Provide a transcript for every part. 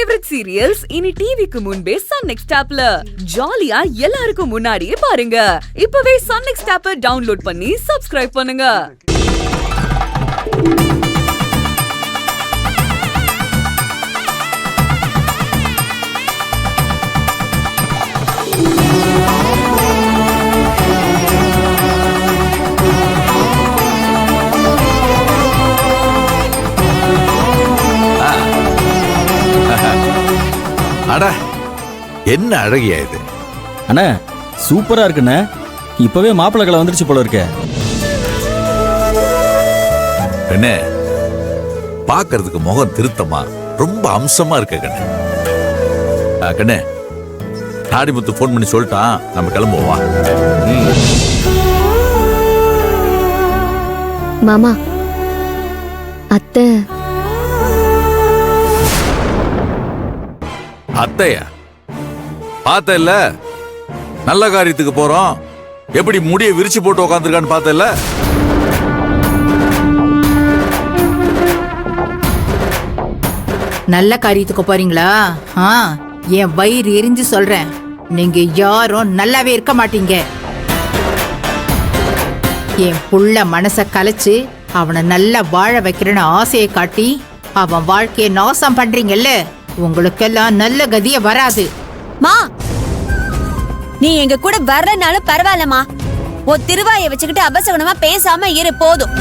Favourite serials இனி டிவிக்கு முன்பே சன் நெக்ஸ்ட் ஆப்ல ஜாலியா எல்லாருக்கும் முன்னாடியே பாருங்க. இப்பவே சன் நெக்ஸ்ட் ஆப்பை டவுன்லோட் பண்ணி சப்ஸ்கிரைப் பண்ணுங்க. அட என்ன அழகியா இது. அண்ணா சூப்பரா இருக்குண்ணே. இப்பவே மாப்பிள்ளை கலை வந்துருச்சு போல இருக்க. என்ன பாக்குறதுக்கு முகம் திருத்தமா ரொம்ப அம்சமா இருக்க கண்ணு. கண்ணு தாடிமுத்து போன் பண்ணி சொல்லிட்டான், நம்ம கிளம்புவா. மாமா அத்தை அத்தையா பார்த்த இல்ல, நல்ல காரியத்துக்கு போறோம், எப்படி முடிய விரிச்சு போட்டு உக்காந்துருக்கான்னு பார்த்த இல்ல. நல்ல காரியத்துக்கு போறீங்களா? என் வயிறு எரிஞ்சு சொல்றேன், நீங்க யாரும் நல்லாவே இருக்க மாட்டீங்க. என் புள்ள மனச கலைச்சு அவனை நல்லா வாழ வைக்கிறேன்னு ஆசையை காட்டி அவன் வாழ்க்கையை நாசம் பண்றீங்கல்ல, உங்களுக்கெல்லாம் நல்ல கதிய வராது. மா, நீ எங்க கூட வரலனாலும் பரவாயில்லமா. உன் திருவாயை வச்சுக்கிட்டு அபசகுணமா பேசாம இரு போதும்.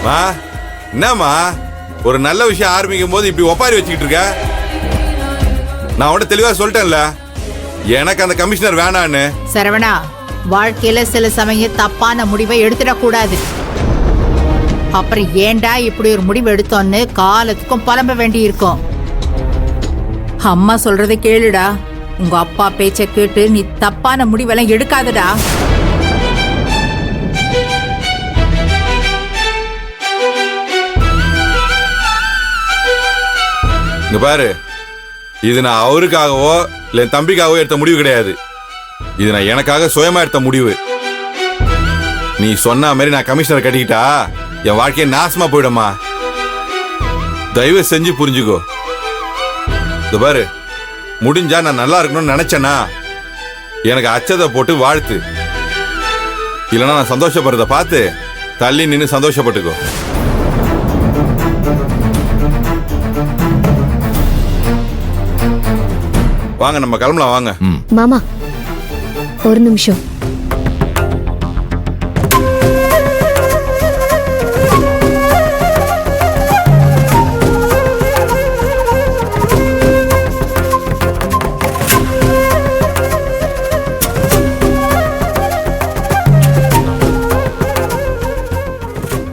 மா என்னம்மா, ஒரு நல்ல விஷயம் ஆரம்பிக்கும் போது இப்படி ஒப்பாரி வச்சுக்கிட்டு இருக்க? நான் உன்கிட்ட தெளிவா சொல்லிட்டேன்ல, எனக்கு அந்த கமிஷனர் வேணான்னு. சரவணா, வாழ்க்கையில சில சமயம் தப்பான முடிவை எடுத்துடக்கூடாது. அப்புறம் ஏண்டா இப்படி ஒரு முடிவு எடுத்தோன்னு காலத்துக்கும் புலம்ப வேண்டி இருக்கும். அம்மா சொல்றதை கேளுடா. உங்க அப்பா பேச்ச கேட்டு நீ தப்பான முடிவெல்லாம் எடுக்காதடா. இங்க பாரு, இது நான் அவருக்காகவோ இல்ல என் தம்பிக்காகவோ எடுத்த முடிவு கிடையாது. இது நான் எனக்காக சுயமா எடுத்த முடிவு. நீ சொன்ன மாதிரி நான் கமிஷனர் கட்டிக்கிட்டா என் வாழ்க்கையை நாசமா போயிடுமா. தயவு செஞ்சு புரிஞ்சுக்கோ. இது பாரு, முடிஞ்சா நான் நல்லா இருக்கணும்னு நினைச்சேன்னா எனக்கு அச்சதை போட்டு வாழ்த்து, இல்லைன்னா நான் சந்தோஷப்படுறத பார்த்து தள்ளி நின்று சந்தோஷப்பட்டுக்கோ. வாங்க நம்ம கிளம்பலாம் வாங்க. மாமா ஒரு நிமிஷம்.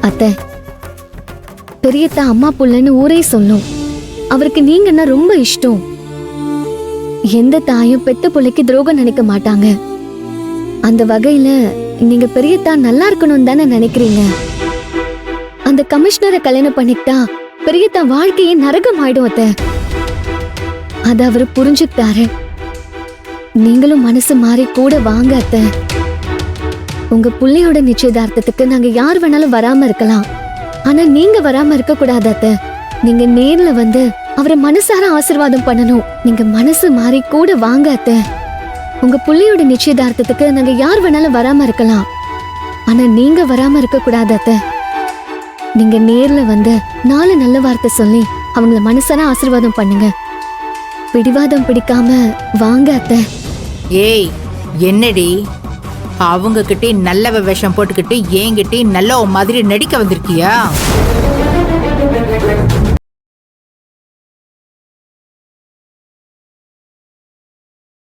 அத்தை, பெரியத்தா அம்மா புள்ளன்னு ஊரே சொல்லும். அவருக்கு நீங்கன்னா ரொம்ப இஷ்டம். எந்த தாயும் பெத்த பிள்ளைக்கு துரோகம் நினைக்க மாட்டாங்க. அந்த வகையில நீங்க பெரியத்தா நல்லா இருக்கணும்னு தானே நினைக்கிறீங்க. அந்த கமிஷனரை கல்யாணம் பண்ணிக்கிட்டா பெரியத்தா வாழ்க்கையே நரகம் ஆயிடும் அத்தை. அத அவரு புரிஞ்சுக்கிட்டாரு. நீங்களும் மனசு மாறி கூட வாங்க அத்தை. உங்க புள்ளையோட நிச்சயதார்த்தத்துக்கு நாங்க யார் வேணாலும் வராம இருக்கலாம், ஆனா நீங்க வராம இருக்க கூடாது அத்தை. நீங்க நேர்ல வந்து அவரை மனசார ஆசீர்வாதம் பண்ணணும். நீங்க மனசு மாறி கூட வாங்க அத்தை. உங்க புள்ளையோட நிச்சயதார்த்தத்துக்கு நாங்க யார் வேணாலும் வராம இருக்கலாம், ஆனா நீங்க வராம இருக்க கூடாது அத்தை. நீங்க நேர்ல வந்து 4 நல்ல வார்த்தை சொல்லி அவங்கள மனசார ஆசீர்வாதம் பண்ணுங்க. பிடிவாதம் பிடிக்காம வாங்க அத்தை. ஏய், என்னடி அவங்க கிட்டே நல்ல வேஷம் போட்டுக்கிட்டு என்கிட்டே நல்ல மாதிரி நடிக்க வந்திருக்கியா?